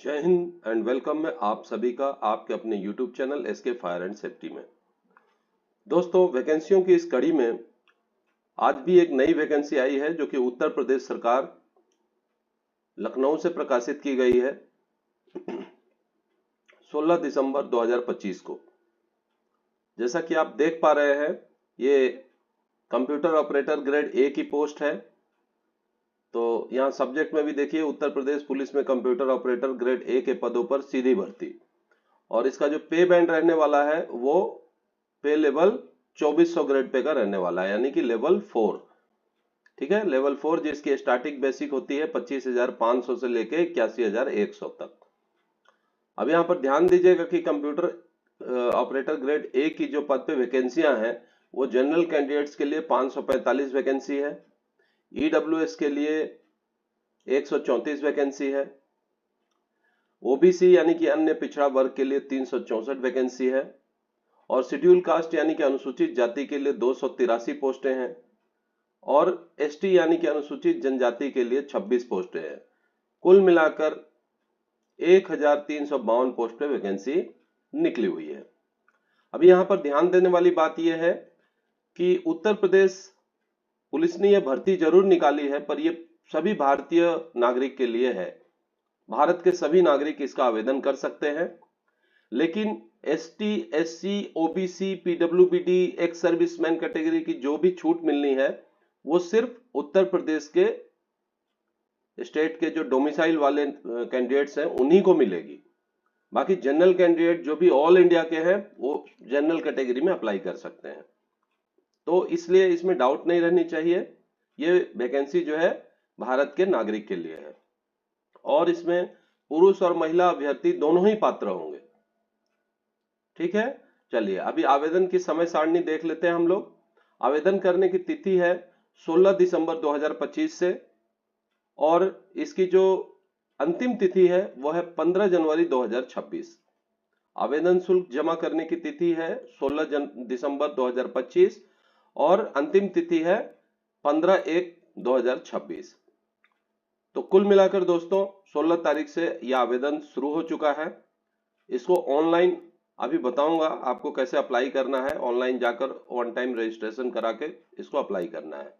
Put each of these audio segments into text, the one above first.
जय Hind and welcome है आप सभी का आपके अपने YouTube channel SK fire and safety में। दोस्तों, वैकेंसियों की इस कड़ी में आज भी एक नई वैकेंसी आई है जो कि उत्तर प्रदेश सरकार लखनऊ से प्रकाशित की गई है 16 दिसंबर 2025 को। जैसा कि आप देख पा रहे हैं, ये कंप्यूटर ऑपरेटर ग्रेड ए की पोस्ट है। तो यहाँ सब्जेक्ट में भी देखिए, उत्तर प्रदेश पुलिस में कंप्यूटर ऑपरेटर ग्रेड ए के पदों पर सीधी भर्ती। और इसका जो पे बैंड रहने वाला है वो पे लेवल 2400 ग्रेड पे का रहने वाला है, यानी कि लेवल 4। ठीक है, लेवल 4 जिसकी स्टार्टिंग बेसिक होती है 25,500 से लेके 81,100 तक। अब यहाँ पर ध्यान दीजिएगा कि कंप्यूटर ऑपरेटर ग्रेड ए की जो पद पे वैकेंसियां हैं वो जनरल कैंडिडेट्स के लिए 545 वैकेंसी है, ईडब्ल्यूएस के लिए 134 वैकेंसी है, ओबीसी यानी कि अन्य पिछड़ा वर्ग के लिए 364 वैकेंसी है, और शेड्यूल कास्ट यानी कि अनुसूचित जाति के लिए 283 पोस्टें हैं, और एसटी यानी कि अनुसूचित जनजाति के लिए 26 पोस्टें हैं। कुल मिलाकर 1352 पोस्ट पे वैकेंसी निकली हुई है। अब यहाँ पर ध्यान देने वाली बात यह है कि उत्तर प्रदेश पुलिस ने यह भर्ती जरूर निकाली है, पर यह सभी भारतीय नागरिक के लिए है। भारत के सभी नागरिक इसका आवेदन कर सकते हैं, लेकिन ST, SC, OBC, PWBD, ex serviceman category की जो भी छूट मिलनी है वो सिर्फ उत्तर प्रदेश के स्टेट के जो डोमिसाइल वाले कैंडिडेट्स हैं उन्हीं को मिलेगी। बाकी जनरल कैंडिडेट जो भी ऑल इंडिया के हैं वो जनरल कैटेगरी में अप्लाई कर सकते हैं। तो इसलिए इसमें डाउट नहीं रहनी चाहिए, ये वैकेंसी जो है भारत के नागरिक के लिए है और इसमें पुरुष और महिला अभ्यर्थी दोनों ही पात्र होंगे। ठीक है, चलिए अभी आवेदन की समय सारणी देख लेते हैं हम लोग। आवेदन करने की तिथि है 16 दिसंबर 2025 से, और इसकी जो अंतिम तिथि है वो है 15 जनवरी 2026। आवेदन शुल्क जमा करने की तिथि है 16 दिसंबर 2025 और अंतिम तिथि है 15/1/2026। तो कुल मिलाकर दोस्तों 16 तारीख से यह आवेदन शुरू हो चुका है। इसको ऑनलाइन अभी बताऊंगा आपको कैसे अप्लाई करना है। ऑनलाइन जाकर वन टाइम रजिस्ट्रेशन करा के इसको अप्लाई करना है।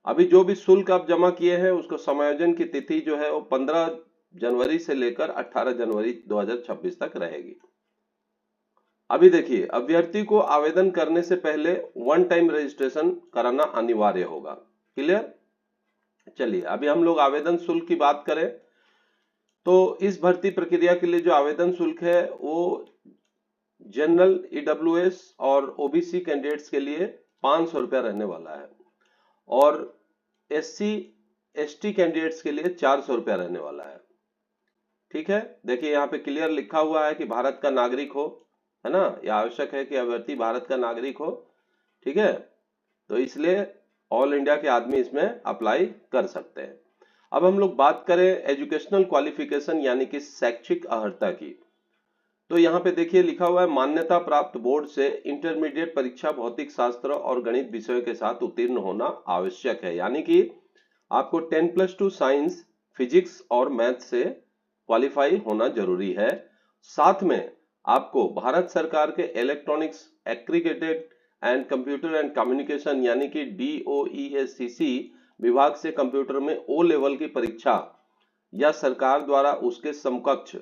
अभी जो भी शुल्क आप जमा किए हैं उसको समायोजन की तिथि जो है वो 15 जनवरी से लेकर 18 जनवरी 2026 तक रहेगी। अभी देखिए, अभ्यर्थी को आवेदन करने से पहले वन टाइम रजिस्ट्रेशन कराना अनिवार्य होगा। क्लियर? चलिए अभी हम लोग आवेदन शुल्क की बात करें तो इस भर्ती प्रक्रिया के लिए जो आवेदन शुल्क है वो जनरल, ईडब्ल्यूएस और ओबीसी कैंडिडेट्स के लिए 500 रुपया रहने वाला है, और एससी, एसटी कैंडिडेट्स के लिए 400 रुपया रहने वाला है। ठीक है, देखिए यहाँ पे क्लियर लिखा हुआ है कि भारत का नागरिक हो, है ना। यह आवश्यक है कि अभ्यर्थी भारत का नागरिक हो। ठीक है, तो इसलिए ऑल इंडिया के आदमी इसमें अप्लाई कर सकते हैं। अब हम लोग बात करें एजुकेशनल क्वालिफिकेशन यानी कि शैक्षिक अर्हता की, तो यहाँ पे देखिए लिखा हुआ है मान्यता प्राप्त बोर्ड से इंटरमीडिएट परीक्षा भौतिक शास्त्र और गणित विषयों के साथ उत्तीर्ण होना आवश्यक है, यानी कि आपको 10+2 साइंस, फिजिक्स और मैथ से क्वालिफाई होना जरूरी है। साथ में आपको भारत सरकार के electronics aggregated and computer and communication यानी कि DOESCC विभाग से कंप्यूटर में O लेवल की परीक्षा या सरकार द्वारा उसके समकक्ष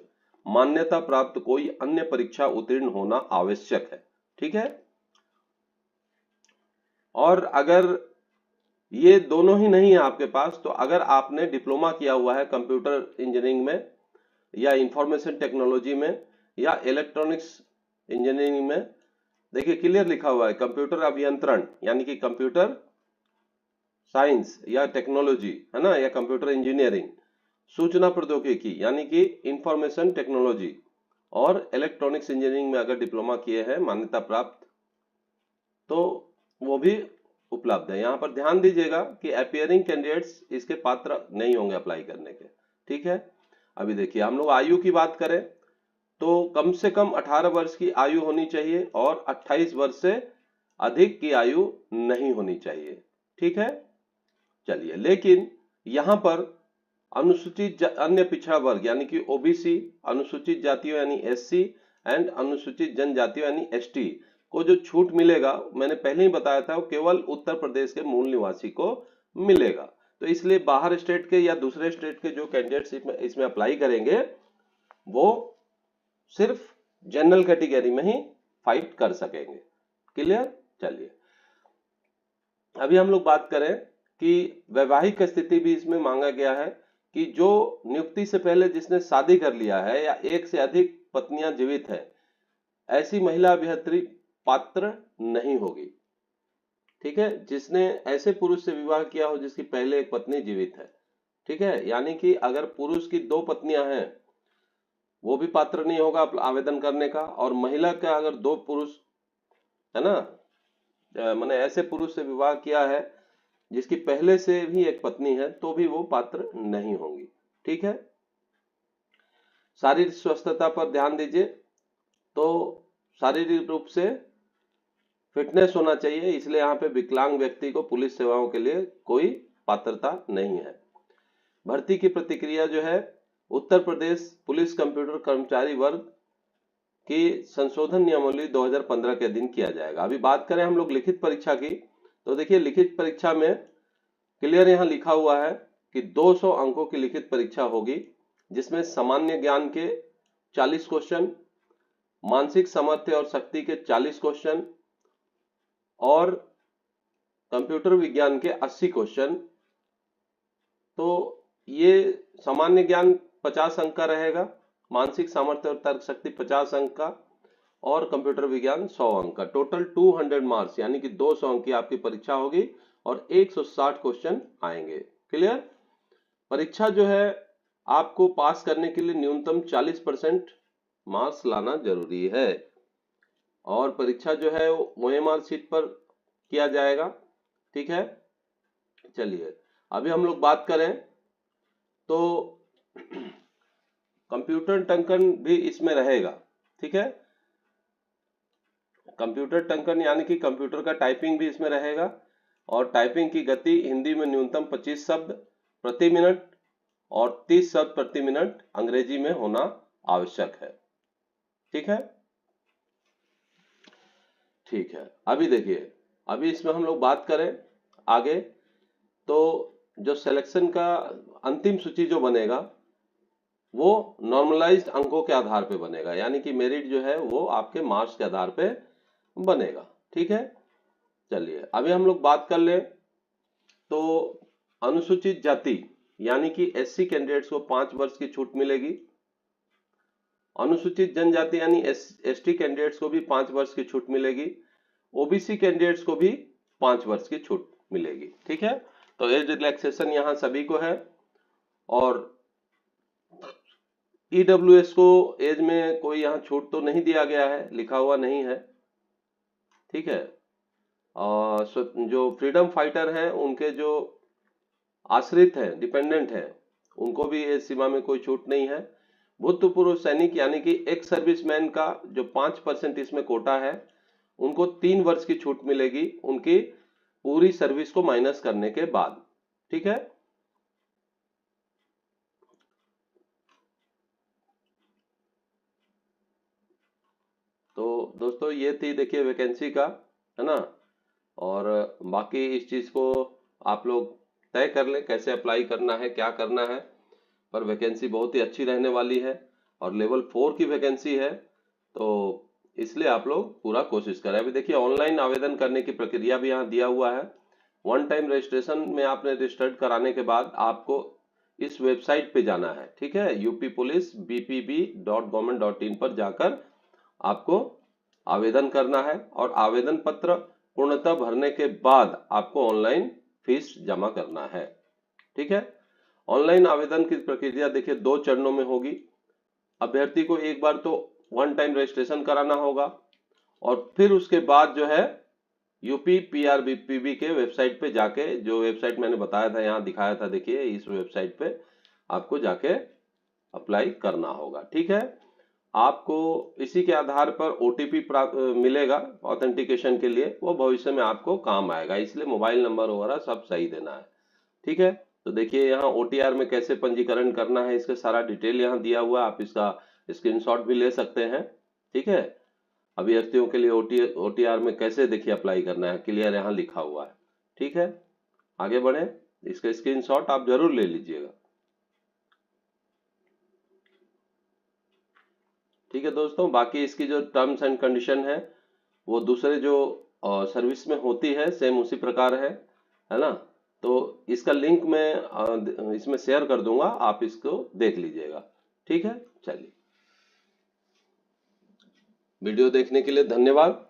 मान्यता प्राप्त कोई अन्य परीक्षा उत्तीर्ण होना आवश्यक है। ठीक है, और अगर ये दोनों ही नहीं है आपके पास, तो अगर आपने डिप्लोमा किया हुआ है कंप्यूटर इंजीनियरिंग में या इंफॉर्मेशन टेक्नोलॉजी में या इलेक्ट्रॉनिक्स इंजीनियरिंग में, देखिए क्लियर लिखा हुआ है कंप्यूटर अभियंत्रण यानी कि कंप्यूटर साइंस या टेक्नोलॉजी, है ना, या कंप्यूटर इंजीनियरिंग, सूचना प्रौद्योगिकी यानी कि इंफॉर्मेशन टेक्नोलॉजी और इलेक्ट्रॉनिक्स इंजीनियरिंग में अगर डिप्लोमा किए हैं मान्यता प्राप्त, तो वो भी उपलब्ध है। यहाँ पर ध्यान दीजिएगा कि अपीयरिंग कैंडिडेट्स इसके पात्र नहीं होंगे अप्लाई करने के। ठीक है, अभी देखिए हम लोग आयु की बात करें तो कम से कम 18 वर्ष की आयु होनी चाहिए और 28 वर्ष से अधिक की आयु नहीं होनी चाहिए। ठीक है, चलिए लेकिन यहाँ पर अनुसूचित अन्य पिछड़ा वर्ग यानी कि ओबीसी, अनुसूचित जातियों यानी एससी एंड अनुसूचित जनजातियों यानी एसटी को जो छूट मिलेगा, मैंने पहले ही बताया था, वो केवल उत्तर प्रदेश के मूल निवासी को मिलेगा। तो इसलिए बाहर स्टेट के या दूसरे स्टेट के जो कैंडिडेट्स इसमें अप्लाई करेंगे वो सिर्फ जनरल कैटेगरी में ही फाइट कर सकेंगे। क्लियर? चलिए अभी हम लोग बात करें कि वैवाहिक स्थिति भी इसमें मांगा गया है कि जो नियुक्ति से पहले जिसने शादी कर लिया है या एक से अधिक पत्नियां जीवित है, ऐसी महिला अभ्यर्थी पात्र नहीं होगी। ठीक है, जिसने ऐसे पुरुष से विवाह किया हो जिसकी पहले एक पत्नी जीवित है। ठीक है, यानी कि अगर पुरुष की 2 पत्नियां हैं वो भी पात्र नहीं होगा आवेदन करने का, और महिला का अगर 2 पुरुष है ना, मैंने ऐसे पुरुष से विवाह किया है जिसकी पहले से भी एक पत्नी है तो भी वो पात्र नहीं होंगी। ठीक है, शारीरिक स्वस्थता पर ध्यान दीजिए। तो शारीरिक रूप से फिटनेस होना चाहिए, इसलिए यहाँ पे विकलांग व्यक्ति को पुलिस सेवाओं के लिए कोई पात्रता नहीं है। भर्ती की प्रतिक्रिया जो है उत्तर प्रदेश पुलिस कंप्यूटर कर्मचारी वर्ग की संशोधन नियमावली 2015 के अधीन किया जाएगा। अभी बात करें हम लोग लिखित परीक्षा की, तो देखिए लिखित परीक्षा में क्लियर यहाँ लिखा हुआ है कि 200 अंकों की लिखित परीक्षा होगी, जिसमें सामान्य ज्ञान के 40 क्वेश्चन, मानसिक सामर्थ्य और शक्ति के 40 क्वेश्चन और कंप्यूटर विज्ञान के 80 क्वेश्चन। तो ये सामान्य ज्ञान 50 अंक का रहेगा, मानसिक सामर्थ्य और तर्क शक्ति 50 अंक का और कंप्यूटर विज्ञान 100 अंक का। टोटल 200 मार्क्स यानी कि 200 अंक की आपकी परीक्षा होगी और 160 क्वेश्चन आएंगे। क्लियर? परीक्षा जो है आपको पास करने के लिए न्यूनतम 40% मार्क्स लाना जरूरी है और परीक्षा जो है OMR शीट पर किया जाएगा। ठीक है, चलिए अभी हम लोग बात करें तो कंप्यूटर टंकन भी इसमें रहेगा। ठीक है, कंप्यूटर टंकन यानी कि कंप्यूटर का टाइपिंग भी इसमें रहेगा और टाइपिंग की गति हिंदी में न्यूनतम 25 शब्द प्रति मिनट और 30 शब्द प्रति मिनट अंग्रेजी में होना आवश्यक है। ठीक है, ठीक है। अभी देखिए, अभी इसमें हम लोग बात करें आगे, तो जो सिलेक्शन का अंतिम सूची जो बनेगा वो नॉर्मलाइज्ड अंकों के आधार पे बनेगा, यानी कि मेरिट जो है वो आपके मार्क्स के आधार पे बनेगा। ठीक है, चलिए अभी हम लोग बात कर ले तो अनुसूचित जाति यानी कि SC कैंडिडेट्स को 5 वर्ष की छूट मिलेगी। अनुसूचित जनजाति यानी ST कैंडिडेट्स को भी 5 वर्ष की छूट मिलेगी। OBC कैंडिडेट्स को भी 5 वर्ष की छूट मिलेगी। ठीक है, तो एज रिलैक्सेशन यहाँ सभी को है और EWS को एज में कोई यहाँ छूट तो नहीं दिया गया है, लिखा हुआ नहीं है। ठीक है, और जो फ्रीडम फाइटर हैं उनके जो आश्रित हैं, डिपेंडेंट हैं, उनको भी एज सीमा में कोई छूट नहीं है। भूतपूर्व सैनिक यानी कि एक्स सर्विसमैन का जो 5% इसमें कोटा है उनको 3 वर्ष की छूट मिलेगी उनकी पूरी सर्विस को माइनस करने के बाद। ठीक है, तो दोस्तों ये थी देखिए वैकेंसी का, है ना, और बाकी इस चीज को आप लोग तय कर लें कैसे अप्लाई करना है, क्या करना है। पर वैकेंसी बहुत ही अच्छी रहने वाली है और लेवल 4 की वैकेंसी है, तो इसलिए आप लोग पूरा कोशिश करें। अभी देखिए ऑनलाइन आवेदन करने की प्रक्रिया भी यहाँ दिया हुआ है। 1 टाइम रजिस्ट्रेशन में आपने रजिस्टर्ड कराने के बाद आपको इस वेबसाइट पे जाना है। ठीक है, uppolice.bpb.government.in पर जाकर आपको आवेदन करना है और आवेदन पत्र पूर्णतः भरने के बाद आपको ऑनलाइन फीस जमा करना है। ठीक है, ऑनलाइन आवेदन की प्रक्रिया देखिए 2 चरणों में होगी। अभ्यर्थी को एक बार तो 1 टाइम रजिस्ट्रेशन कराना होगा और फिर उसके बाद जो है UPPRBPB के वेबसाइट पे जाके, जो वेबसाइट मैंने बताया था यहाँ दिखाया था, देखिए इस वेबसाइट पे आपको जाके अप्लाई करना होगा। ठीक है, आपको इसी के आधार पर OTP प्राप्त मिलेगा ऑथेंटिकेशन के लिए, वो भविष्य में आपको काम आएगा, इसलिए मोबाइल नंबर वगैरह सब सही देना है। ठीक है, तो देखिए यहाँ OTR में कैसे पंजीकरण करना है, इसका सारा डिटेल यहाँ दिया हुआ है, आप इसका स्क्रीनशॉट भी ले सकते हैं। ठीक है, अभ्यर्थियों के लिए OTR में कैसे देखिए अप्लाई करना है, क्लियर यहाँ लिखा हुआ है। ठीक है, आगे बढ़े, इसका स्क्रीनशॉट आप जरूर ले लीजिएगा। ठीक है दोस्तों, बाकी इसकी जो टर्म्स एंड कंडीशन है वो दूसरे जो सर्विस में होती है सेम उसी प्रकार है ना। तो इसका लिंक मैं इसमें शेयर कर दूंगा, आप इसको देख लीजिएगा। ठीक है, चलिए, वीडियो देखने के लिए धन्यवाद।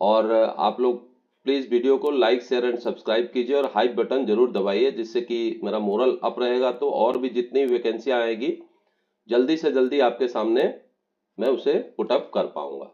और आप लोग प्लीज वीडियो को लाइक शेयर एंड सब्सक्राइब कीजिए और हाइप बटन जरूर दबाइए, जिससे कि मेरा मोरल अप रहेगा, तो और भी जितनी वैकेंसी आएगी जल्दी से जल्दी आपके सामने मैं उसे पुट अप कर पाऊंगा।